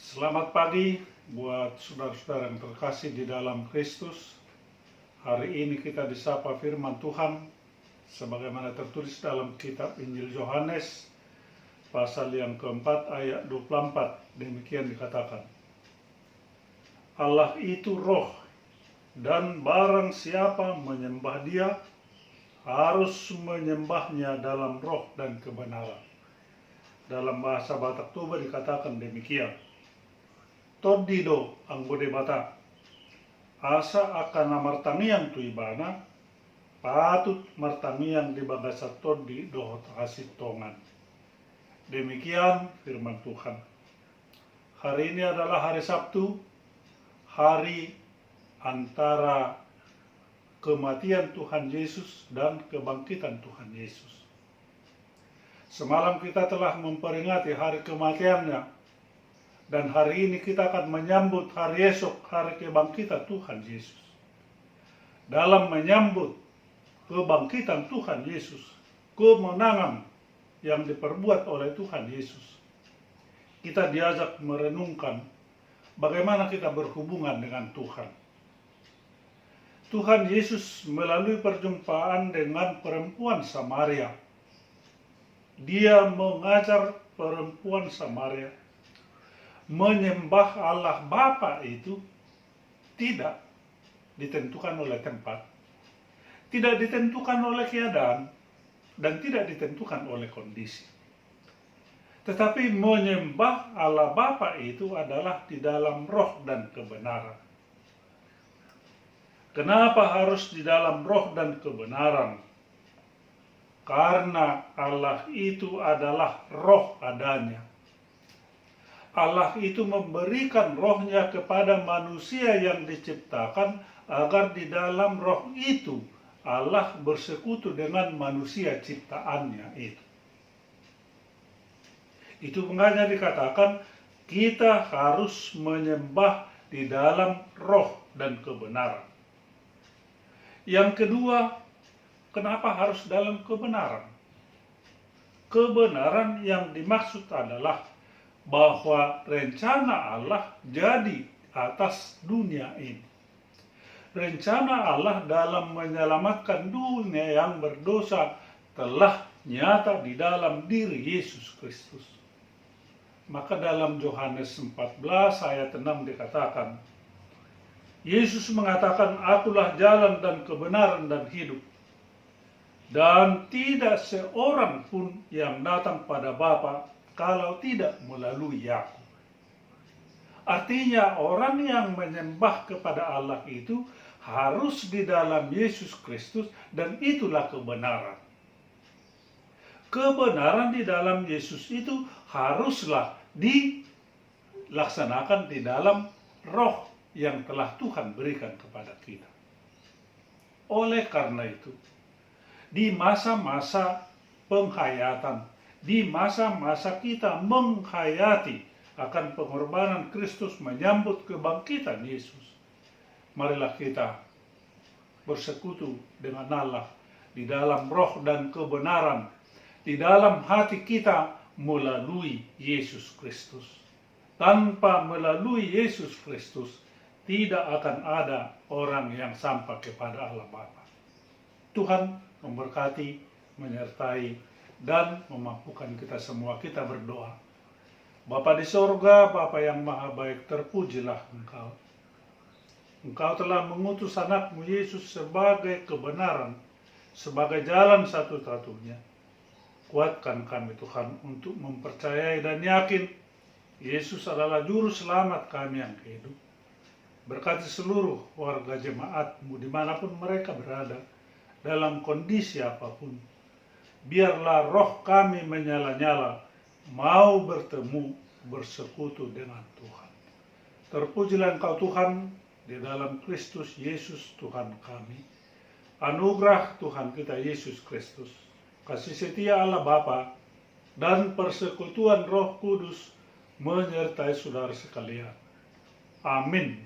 Selamat pagi buat saudara-saudara yang terkasih di dalam Kristus. Hari ini kita disapa firman Tuhan sebagaimana tertulis dalam kitab Injil Yohanes pasal yang keempat ayat 24. Demikian dikatakan, Allah itu roh, dan barang siapa menyembah dia harus menyembahnya dalam roh dan kebenaran. Dalam bahasa Batak Toba dikatakan demikian. Todido ang bude bata asa akan martangiang tu ibana patut martangiang di bagasa todi dohot hasit tongan. Demikian firman Tuhan. Hari ini adalah hari Sabtu, hari antara kematian Tuhan Yesus dan kebangkitan Tuhan Yesus. Semalam kita telah memperingati hari kematiannya, dan hari ini kita akan menyambut hari esok, hari kebangkitan Tuhan Yesus. Dalam menyambut kebangkitan Tuhan Yesus, kemenangan yang diperbuat oleh Tuhan Yesus, kita diajak merenungkan bagaimana kita berhubungan dengan Tuhan. Tuhan Yesus melalui perjumpaan dengan perempuan Samaria. Dia mengajar perempuan Samaria menyembah Allah Bapa itu tidak ditentukan oleh tempat, tidak ditentukan oleh keadaan, dan tidak ditentukan oleh kondisi. Tetapi menyembah Allah Bapa itu adalah di dalam roh dan kebenaran. Kenapa harus di dalam roh dan kebenaran? Karena Allah itu adalah roh adanya. Allah itu memberikan rohnya kepada manusia yang diciptakan agar di dalam roh itu Allah bersekutu dengan manusia ciptaannya itu. Itu mengapa dikatakan kita harus menyembah di dalam roh dan kebenaran. Yang kedua, kenapa harus dalam kebenaran? Kebenaran yang dimaksud adalah bahwa rencana Allah jadi atas dunia ini. Rencana Allah dalam menyelamatkan dunia yang berdosa telah nyata di dalam diri Yesus Kristus. Maka dalam Yohanes 14 ayat 6 dikatakan, Yesus mengatakan, akulah jalan dan kebenaran dan hidup. Dan tidak seorang pun yang datang pada Bapa kalau tidak melalui aku. Artinya orang yang menyembah kepada Allah itu harus di dalam Yesus Kristus, dan itulah kebenaran. Kebenaran di dalam Yesus itu haruslah dilaksanakan di dalam roh yang telah Tuhan berikan kepada kita. Oleh karena itu, di masa-masa penghayatan, di masa-masa kita menghayati akan pengorbanan Kristus menyambut kebangkitan Yesus, marilah kita bersekutu dengan Allah di dalam roh dan kebenaran, di dalam hati kita melalui Yesus Kristus. Tanpa melalui Yesus Kristus, tidak akan ada orang yang sampai kepada Allah Bapa. Tuhan memberkati, menyertai, dan memampukan kita semua. Kita berdoa. Bapa di sorga, Bapa yang maha baik, terpujilah Engkau. Engkau telah mengutus anakmu Yesus sebagai kebenaran, sebagai jalan satu-satunya. Kuatkan kami Tuhan untuk mempercayai dan yakin Yesus adalah juru selamat kami yang hidup. Berkati seluruh warga jemaatmu dimanapun mereka berada, dalam kondisi apapun. Biarlah roh kami menyala-nyala, mau bertemu, bersekutu dengan Tuhan. Terpujilah Engkau Tuhan, di dalam Kristus Yesus Tuhan kami. Anugerah Tuhan kita Yesus Kristus, kasih setia Allah Bapa, dan persekutuan Roh Kudus menyertai saudara sekalian. Amin.